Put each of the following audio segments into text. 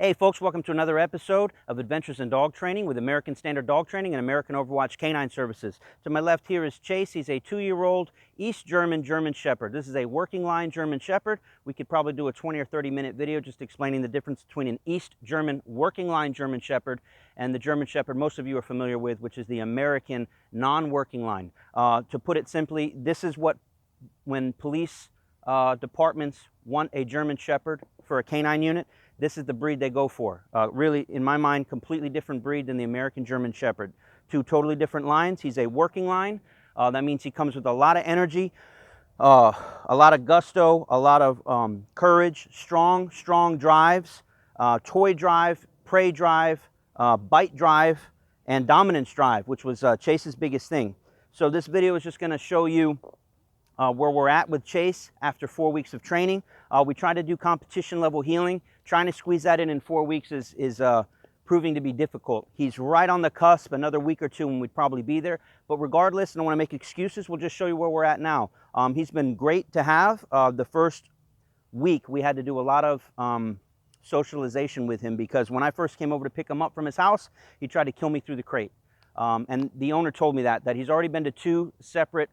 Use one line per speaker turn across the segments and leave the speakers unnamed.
Hey folks, welcome to another episode of Adventures in Dog Training with American Standard Dog Training and American Overwatch Canine Services. To my left here is Chase. He's a 2-year-old East German Shepherd. This is a working line German Shepherd. We could probably do a 20 or 30 minute video just explaining the difference between an East German working line German Shepherd and the German Shepherd most of you are familiar with, which is the American non-working line. To put it simply, this is what when police departments want a German Shepherd for a canine unit, this is the breed they go for. Really, in my mind, completely different breed than the American German Shepherd. Two totally different lines. He's a working line. That means he comes with a lot of energy, a lot of gusto, a lot of courage, strong drives, toy drive, prey drive, bite drive, and dominance drive, which was Chase's biggest thing. So this video is just going to show you where we're at with Chase after 4 weeks of training. We try to do competition level healing. Trying to squeeze that in 4 weeks is proving to be difficult. He's right on the cusp. Another week or two and we'd probably be there. But regardless, I don't want to make excuses. We'll just show you where we're at now. He's been great to have. The first week we had to do a lot of socialization with him because when I first came over to pick him up from his house, he tried to kill me through the crate. And the owner told me that he's already been to 2 separate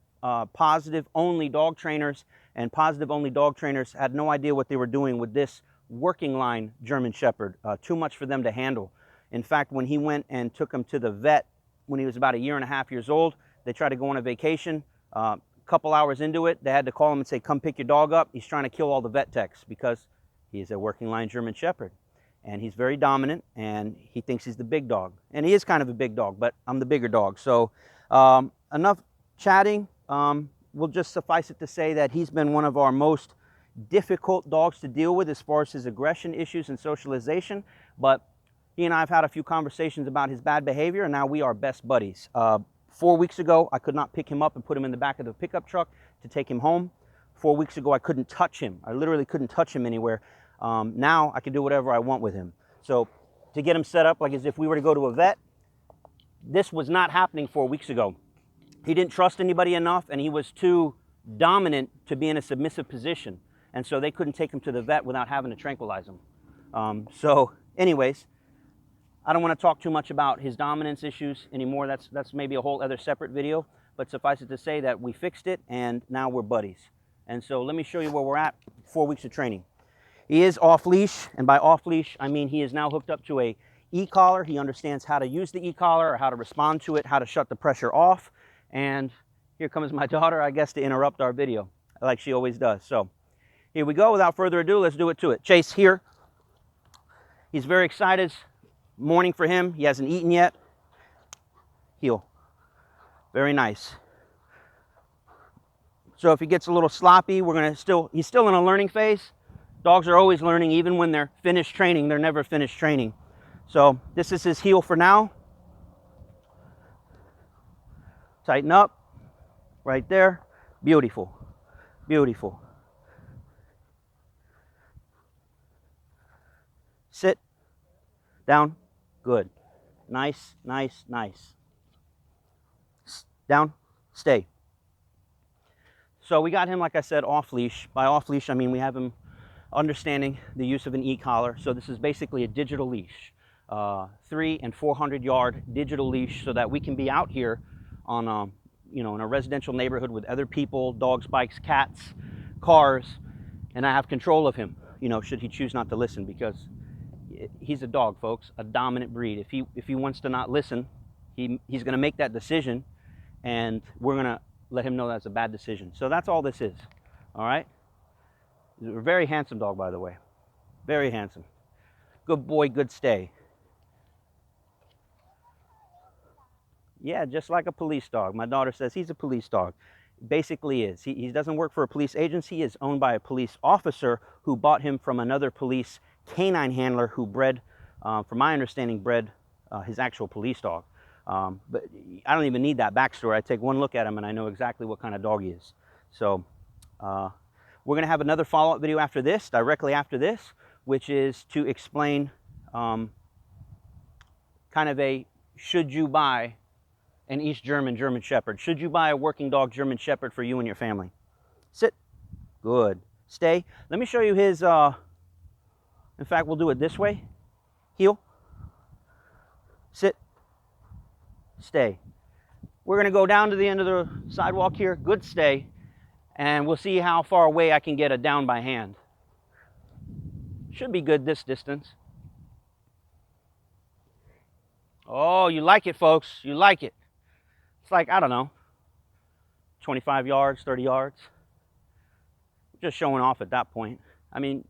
positive only dog trainers, and positive only dog trainers had no idea what they were doing with this working line German Shepherd. Too much for them to handle. In fact, when he went and took him to the vet when he was about 1.5 years old, they tried to go on a vacation. A couple hours into it, they had to call him and say, come pick your dog up. He's trying to kill all the vet techs because he's a working line German Shepherd. And he's very dominant, and he thinks he's the big dog. And he is kind of a big dog, but I'm the bigger dog. So enough chatting. We'll just suffice it to say that he's been one of our most difficult dogs to deal with as far as his aggression issues and socialization, but he and I have had a few conversations about his bad behavior, and now we are best buddies. 4 weeks ago, I could not pick him up and put him in the back of the pickup truck to take him home. 4 weeks ago, I couldn't touch him. I literally couldn't touch him anywhere. Now I can do whatever I want with him. So to get him set up like as if we were to go to a vet, this was not happening 4 weeks ago. He didn't trust anybody enough, and he was too dominant to be in a submissive position. And so they couldn't take him to the vet without having to tranquilize him. So anyways, I don't want to talk too much about his dominance issues anymore. That's maybe a whole other separate video. But suffice it to say that we fixed it, and now we're buddies. And so let me show you where we're at. 4 weeks of training. He is off leash, and by off leash, I mean he is now hooked up to a e-collar. He understands how to use the e-collar, or how to respond to it, how to shut the pressure off. And here comes my daughter, I guess, to interrupt our video, like she always does. So here we go. Without further ado, let's do it to it. Chase here. He's very excited. Morning for him. He hasn't eaten yet. Heel. Very nice. So if he gets a little sloppy, he's still in a learning phase. Dogs are always learning. Even when they're finished training, they're never finished training. So this is his heel for now. Tighten up. Right there. Beautiful. Beautiful. Sit. Down. Good. Nice, nice, nice. Down. Stay. So we got him, like I said, off leash. By off leash, I mean we have him understanding the use of an e-collar. So this is basically a digital leash. 300 and 400 yard digital leash so that we can be out here on in a residential neighborhood with other people, dogs, bikes, cats, cars, and I have control of him, should he choose not to listen, because he's a dog, folks, a dominant breed. If he wants to not listen, he's going to make that decision, and we're going to let him know that's a bad decision. So that's all this is. All right? He's a very handsome dog, by the way. Very handsome. Good boy, good stay. Yeah, just like a police dog. My daughter says he's a police dog. Basically is. He doesn't work for a police agency. He is owned by a police officer who bought him from another police canine handler who bred, from my understanding, bred his actual police dog. But I don't even need that backstory. I take one look at him and I know exactly what kind of dog he is. So we're going to have another follow-up video after this, directly after this, which is to explain kind of a should you buy an East German Shepherd. Should you buy a working dog German Shepherd for you and your family? Sit. Good. Stay. Let me show you his, in fact, we'll do it this way. heel, sit, stay. We're going to go down to the end of the sidewalk here, good stay, and we'll see how far away I can get a down by hand. Should be good this distance. Oh, you like it, folks. You like it. It's like, I don't know, 25 yards, 30 yards. Just showing off at that point. I mean,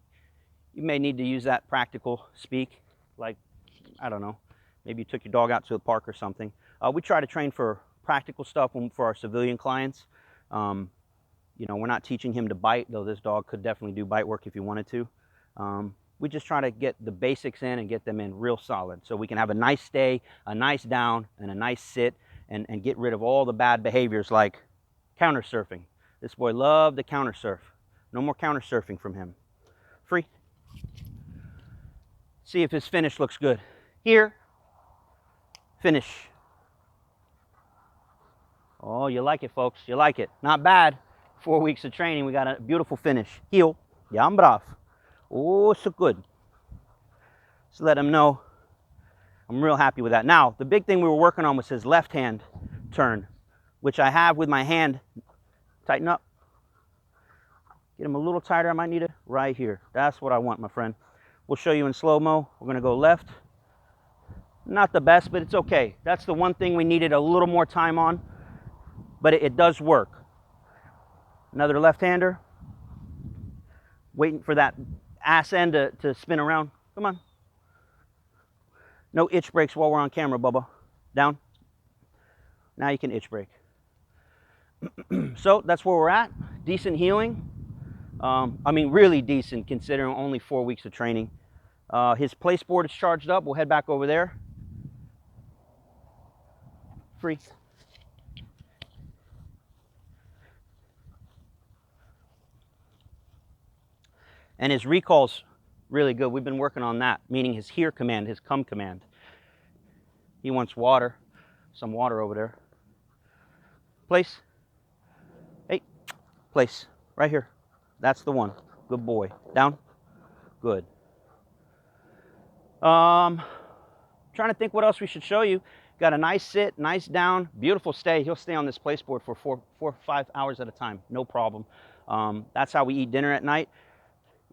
you may need to use that practical speak, like, I don't know, maybe you took your dog out to the park or something. We try to train for practical stuff for our civilian clients. You know, we're not teaching him to bite, though this dog could definitely do bite work if you wanted to. We just try to get the basics in and get them in real solid so we can have a nice stay, a nice down, and a nice sit, and get rid of all the bad behaviors like counter surfing. This boy loved the counter surf. No more counter surfing from him. Free. See if his finish looks good. Here. Finish. Oh, you like it, folks. You like it. Not bad. 4 weeks of training, we got a beautiful finish. Heel. Ja, brav. Oh, so good. Just let him know I'm real happy with that. Now, the big thing we were working on was his left hand turn, which I have with my hand. Tighten up. Get him a little tighter. I might need it right here. That's what I want, my friend. We'll show you in slow-mo. We're going to go left. Not the best, but it's okay. That's the one thing we needed a little more time on, but it does work. Another left-hander. Waiting for that ass end to spin around. Come on. No itch breaks while we're on camera, Bubba. Down. Now you can itch break. So that's where we're at. Decent healing. I mean, really decent considering only 4 weeks of training. His place board is charged up. We'll head back over there. Free. And his recall's really good. We've been working on that, meaning his here command, his come command. He wants water. Some water over there. Place. Hey, place. Right here. That's the one. Good boy. Down. Good. Trying to think what else we should show you. Got a nice sit, nice down, beautiful stay. He'll stay on this place board for 4 or 5 hours at a time. No problem. That's how we eat dinner at night,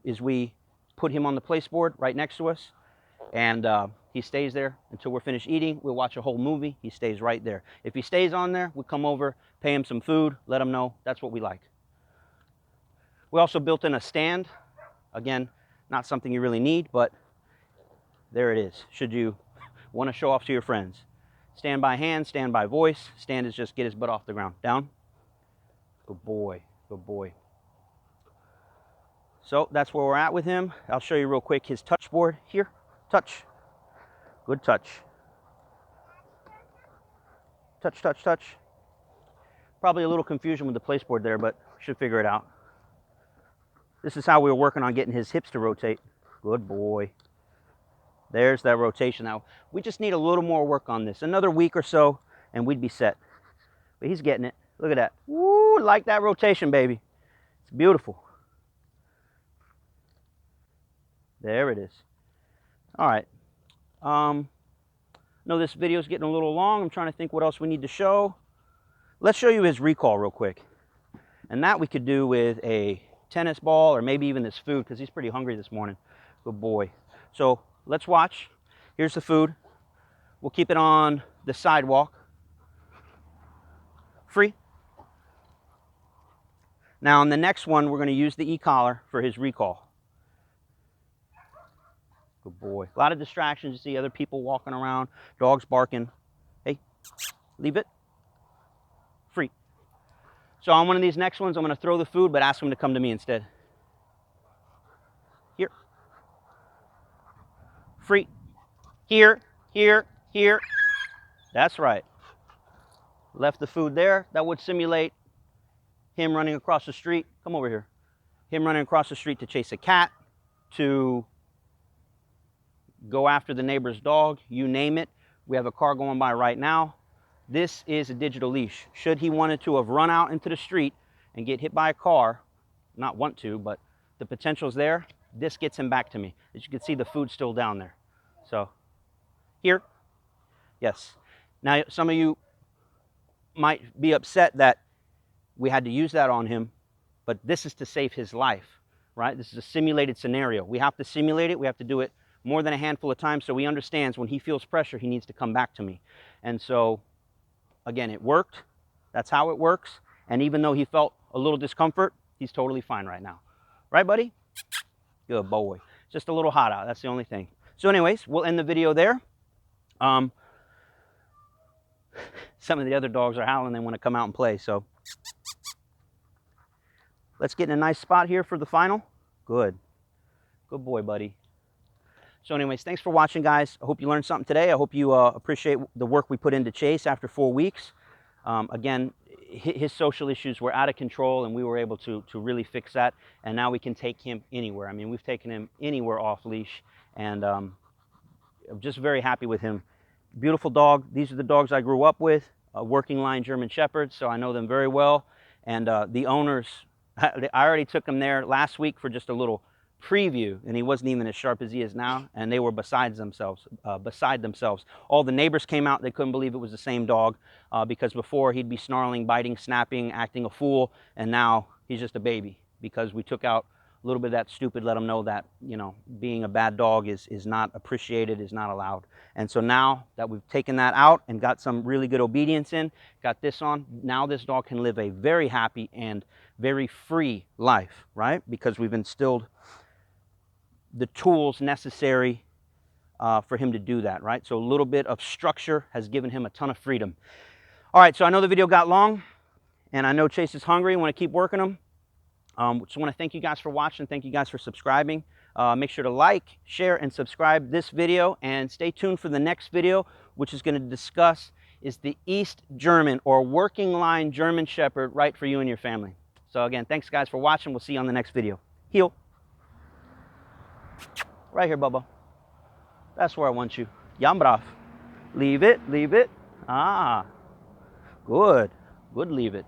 is we put him on the place board right next to us, and he stays there until we're finished eating. We'll watch a whole movie. He stays right there. If he stays on there, we come over, pay him some food, let him know. That's what we like. We also built in a stand. Again, not something you really need, but there it is. Should you want to show off to your friends. Stand by hand, stand by voice. Stand is just get his butt off the ground. Down. Good boy. Good boy. So that's where we're at with him. I'll show you real quick his touch board. Here. Touch. Good touch. Touch, touch, touch. Probably a little confusion with the place board there, but should figure it out. This is how we were working on getting his hips to rotate. Good boy. There's that rotation. Now, we just need a little more work on this. Another week or so, and we'd be set. But he's getting it. Look at that. Woo, like that rotation, baby. It's beautiful. There it is. All right. I know this video is getting a little long. I'm trying to think what else we need to show. Let's show you his recall real quick. And that we could do with a tennis ball or maybe even this food, because he's pretty hungry this morning. Good boy. So let's watch. Here's the food. We'll keep it on the sidewalk. Free. Now on the next one, we're going to use the e-collar for his recall. Good boy. A lot of distractions. You see other people walking around, dogs barking. Hey, leave it. Free. So on one of these next ones, I'm going to throw the food, but ask him to come to me instead. Here. Free. Here, here, here. That's right. Left the food there. That would simulate him running across the street. Come over here. Him running across the street to chase a cat, to go after the neighbor's dog, you name it. We have a car going by right now. This is a digital leash. Should he wanted to have run out into the street and get hit by a car, not want to, but the potential's there, this gets him back to me. As you can see, the food's still down there. So Here. Yes. Now, some of you might be upset that we had to use that on him, but this is to save his life, right? This is a simulated scenario. We have to simulate it. We have to do it more than a handful of times so he understands when he feels pressure, he needs to come back to me. And so, again, it worked. That's how it works. And even though he felt a little discomfort, he's totally fine right now. Right, buddy? Good boy. Just a little hot out. That's the only thing. So anyways, we'll end the video there. Some of the other dogs are howling. They want to come out and play. So let's get in a nice spot here for the final. Good. Good boy, buddy. So anyways, thanks for watching, guys. I hope you learned something today. I hope you appreciate the work we put into Chase after 4 weeks. Again, his social issues were out of control, and we were able to really fix that. And now we can take him anywhere. I mean, we've taken him anywhere off leash, and I'm just very happy with him. Beautiful dog. These are the dogs I grew up with, working line German Shepherds, so I know them very well. And the owners, I already took him there last week for just a little preview, and he wasn't even as sharp as he is now, and they were beside themselves. All the neighbors came out. They couldn't believe it was the same dog, because before he'd be snarling, biting, snapping, acting a fool, and now he's just a baby because we took out a little bit of that stupid, let them know that, you know, being a bad dog is not appreciated, is not allowed. And so now that we've taken that out and got some really good obedience in, got this on, now this dog can live a very happy and very free life, right? Because we've instilled the tools necessary for him to do that, right? So a little bit of structure has given him a ton of freedom. All right, so I know the video got long, and I know Chase is hungry. I want to keep working him. Just want to thank you guys for watching. Thank you guys for subscribing. Make sure to like, share, and subscribe this video, and stay tuned for the next video, which is going to discuss is the East German or working line German Shepherd right for you and your family. So again, thanks guys for watching. We'll see you on the next video. Heel. Right here, Bubba. That's where I want you. Jan brav. Leave it, leave it. Ah, good. Good, leave it.